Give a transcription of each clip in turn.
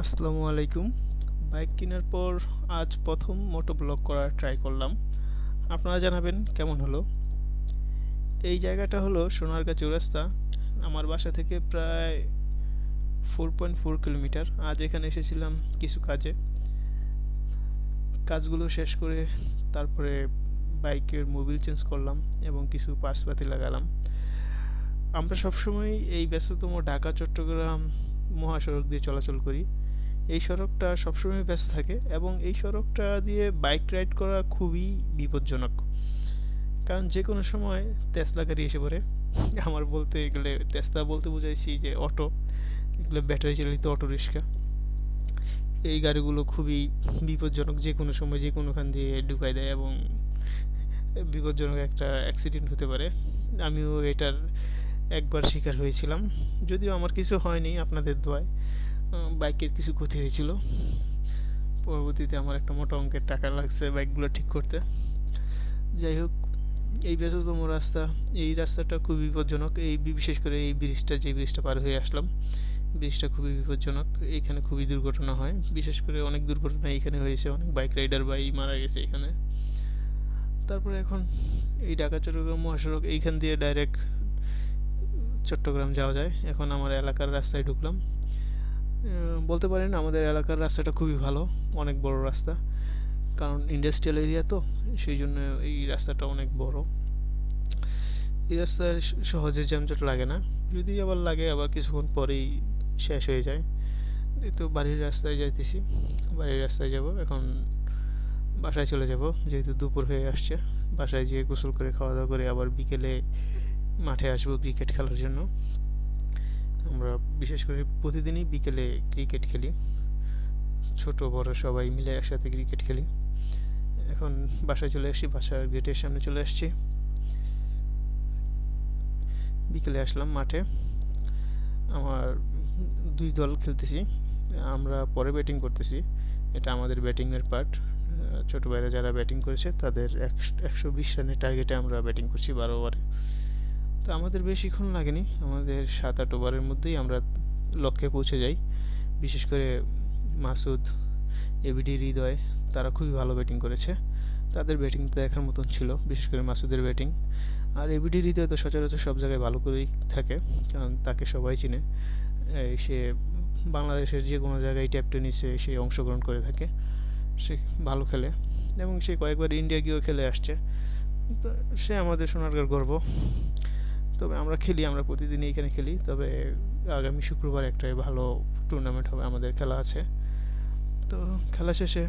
আসসালামু আলাইকুম। বাইক কেনার পর আজ প্রথম মোটো ব্লগ করার ট্রাই করলাম। আপনারা জানাবেন কেমন হলো। এই জায়গাটা হলো সোনারগাঁ চৌরাস্তা। আমার বাসা থেকে প্রায় 4.4 কিলোমিটার। আজ এখানে এসেছিলাম কিছু কাজে। কাজগুলো শেষ করে তারপরে বাইকের মোবিল চেঞ্জ করলাম এবং কিছু পার্টসপাতি লাগালাম। আমরা সবসময় এই ব্যস্ততম ঢাকা চট্টগ্রাম মহাসড়ক দিয়ে চলাচল করি। এই সড়কটা সবসময় ব্যস্ত থাকে এবং এই সড়কটা দিয়ে বাইক রাইড করা খুবই বিপজ্জনক। কারণ যে কোনো সময় তেসলা গাড়ি এসে পড়ে। আমার বলতে গেলে তেসলা বলতে বুঝাইছি যে অটো, এগুলো ব্যাটারি চালিত অটো রিক্সা। এই গাড়িগুলো খুবই বিপজ্জনক, যে কোনো সময় যে কোনোখান দিয়ে ঢুকাই দেয় এবং বিপজ্জনক একটা অ্যাক্সিডেন্ট হতে পারে। আমিও এটার একবার শিকার হয়েছিলাম, যদিও আমার কিছু হয়নি আপনাদের দোয়ায়। বাইকের কিছু ক্ষতি হয়েছিল। পরবর্তীতে আমার একটা মোটা অঙ্কের টাকা লাগছে বাইকগুলো ঠিক করতে। যাই হোক, এই ব্যস্ততম রাস্তা, এই রাস্তাটা খুবই বিপজ্জনক। এই বিশেষ করে এই ব্রিজটা, যে ব্রিজটা পার হয়ে আসলাম, ব্রিজটা খুবই বিপজ্জনক। এইখানে খুবই দুর্ঘটনা হয়, বিশেষ করে অনেক দুর্ঘটনা এইখানে হয়েছে, অনেক বাইক রাইডার ভাই মারা গেছে এখানে। তারপরে এখন এই ঢাকা চট্টগ্রাম মহাসড়ক, এইখান দিয়ে ডাইরেক্ট চট্টগ্রাম যাওয়া যায়। এখন আমার এলাকার রাস্তায় ঢুকলাম। বলতে পারেন আমাদের এলাকার রাস্তাটা খুবই ভালো, অনেক বড় রাস্তা। কারণ ইন্ডাস্ট্রিয়াল এরিয়া তো, সেই জন্য এই রাস্তাটা অনেক বড়। এই রাস্তায় সহজে জ্যামজট লাগে না, যদি আবার লাগে আবার কিছুক্ষণ পরেই শেষ হয়ে যায়। এই তো বাড়ির রাস্তায় যাইতেছি, বাড়ির রাস্তায় যাব এখন। বাসায় চলে যাব, যেহেতু দুপুর হয়ে আসছে। বাসায় যেয়ে গোসল করে খাওয়া দাওয়া করে আবার বিকেলে মাঠে আসবো ক্রিকেট খেলার জন্য। আমরা বিশেষ করে প্রতিদিনই বিকেলে ক্রিকেট খেলি, ছোট বড় সবাই মিলে একসাথে ক্রিকেট খেলি। এখন বাসায় চলে আসছি, বাসার গেটের সামনে চলে আসছি। বিকেলে আসলাম মাঠে। আমার দুই দল খেলতেছি, আমরা পরে ব্যাটিং করতেছি। এটা আমাদের ব্যাটিংয়ের পার্ট। ছোটো ভাইরা যারা ব্যাটিং করেছে তাদের 120 রানের টার্গেটে আমরা ব্যাটিং করছি 12 ওভারে। তো আমাদের বেশিক্ষণ লাগেনি, আমাদের 7-8 ওভারের মধ্যেই আমরা লক্ষ্যে পৌঁছে যাই। বিশেষ করে মাসুদ, এবিডি, হৃদয়, তারা খুবই ভালো ব্যাটিং করেছে। তাদের ব্যাটিংটা দেখার মতন ছিল, বিশেষ করে মাসুদের ব্যাটিং। আর এবিডি হৃদয় তো সচরাচর সব জায়গায় ভালো করেই থাকে, কারণ তাকে সবাই চিনে। সে বাংলাদেশের যে কোনো জায়গায় ট্যাপ টেনিসে সে অংশগ্রহণ করে থাকে। সে ভালো খেলে এবং সে কয়েকবার ইন্ডিয়া গিয়েও খেলে আসছে। তো সে আমাদের সোনারগাঁর গর্ব। তবে আমরা খেলি, আমরা প্রতিদিনই এখানে খেলি। তবে আগামী শুক্রবার একটা ভালো টুর্নামেন্ট হবে, আমাদের খেলা আছে। তো খেলা শেষে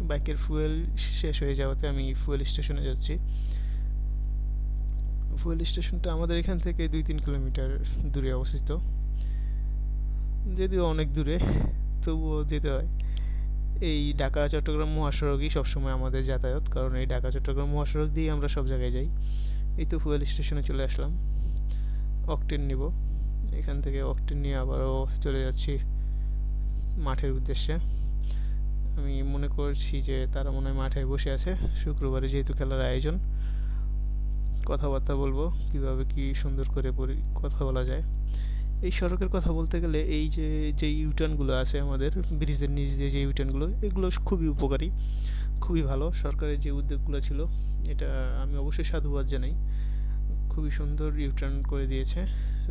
বাইকের ফুয়েল শেষ হয়ে যাওয়াতে আমি ফুয়েল স্টেশনে যাচ্ছি। ফুয়েল স্টেশনটা আমাদের এখান থেকে 2-3 কিলোমিটার দূরে অবস্থিত, যদিও অনেক দূরে, তবুও যেতে হয়। এই ঢাকা চট্টগ্রাম মহাসড়কই সবসময় আমাদের যাতায়াত, কারণ এই ঢাকা চট্টগ্রাম মহাসড়ক দিয়েই আমরা সব জায়গায় যাই। এই তো ফুয়েল স্টেশনে চলে আসলাম, অকটেন নিব। এখান থেকে অকটেন নিয়ে আবারও চলে যাচ্ছি মাঠের উদ্দেশ্যে। আমি মনে করছি যে তারা মনে হয় মাঠে বসে আছে, শুক্রবারে যেহেতু খেলার আয়োজন। কথাবার্তা বলবো কীভাবে কী সুন্দর করে কথা বলা যায়। এই সড়কের কথা বলতে গেলে এই যে ইউটার্নগুলো আছে আমাদের ব্রিজের নিচ দিয়ে, যে ইউটার্নগুলো, এগুলো খুবই উপকারী, খুবই ভালো। সরকারের যে উদ্যোগগুলো ছিল, এটা আমি অবশ্যই সাধুবাদ জানাই। খুবই সুন্দর ইউটার্ন করে দিয়েছে,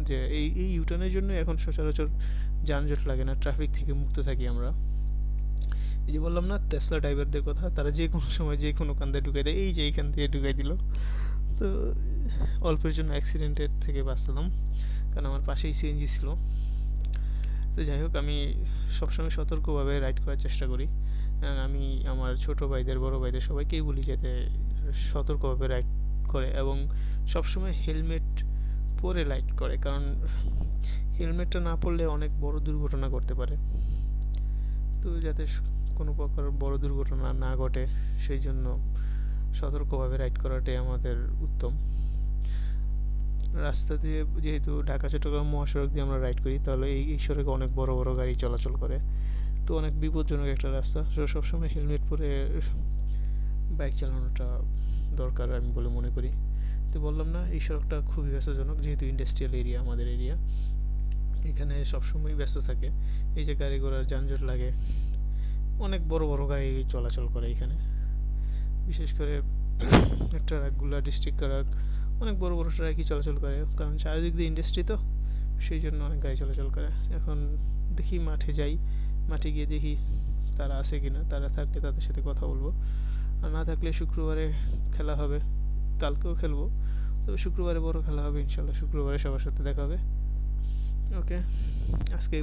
যে এই ইউটার্নের জন্য এখন সচরাচর যানজট লাগে না, ট্রাফিক থেকে মুক্ত থাকি আমরা। এই যে বললাম না টেসলা ড্রাইভারদের কথা, তারা যে কোনো সময় যে কোনো কান্দে ঢুকাই দেয়, এই যে এইখান থেকে ঢুকাই দিল। তো অল্পের জন্য অ্যাক্সিডেন্টের থেকে বাঁচলাম, কারণ আমার পাশেই সিএনজি ছিল। তো যাই হোক, আমি সবসময় সতর্কভাবে রাইড করার চেষ্টা করি। আমি আমার ছোটো ভাইদের, বড় ভাইদের সবাইকেই বলি যাতে সতর্কভাবে রাইড করে এবং সবসময় হেলমেট পরে রাইড করে, কারণ হেলমেটটা না পরলে অনেক বড় দুর্ঘটনা ঘটতে পারে। তো যাতে কোনো প্রকার বড় দুর্ঘটনা না ঘটে, সেই জন্য সতর্কভাবে রাইড করাটাই আমাদের উত্তম। রাস্তা দিয়ে যেহেতু ঢাকা চট্টগ্রাম মহাসড়ক দিয়ে আমরা রাইড করি, তাহলে এই সড়কে অনেক বড় বড় গাড়ি চলাচল করে। তো অনেক বিপজ্জনক একটা রাস্তা, তো সবসময় হেলমেট পরে বাইক চালানোটা দরকার আমি বলে মনে করি। তো বললাম না এই সড়কটা খুবই ব্যস্তজনক, যেহেতু ইন্ডাস্ট্রিয়াল এরিয়া আমাদের এরিয়া। এখানে সবসময় ব্যস্ত থাকে। এই যে গাড়ি ঘোড়ার যানজট লাগে, অনেক বড় বড় গাড়ি চলাচল করে এখানে, বিশেষ করে ট্রাকগুলো, ডিস্ট্রিক্ট ট্রাক, অনেক বড় বড় ট্রাকই চলাচল করে, কারণ চারিদিক দিয়ে ইন্ডাস্ট্রি তো, সেই জন্য অনেক গাড়ি চলাচল করে। এখন দেখি মাঠে যাই, মাঠে গিয়ে দেখি তারা আছে কিনা, তারা থাকলে তাদের সাথে কথা বলবো, আর না থাকলে শুক্রবারে খেলা হবে, কালকেও খেলবো, তবে শুক্রবারে বড় খেলা হবে ইনশাল্লাহ, শুক্রবারে সবার সাথে দেখা হবে। ওকে, আজকে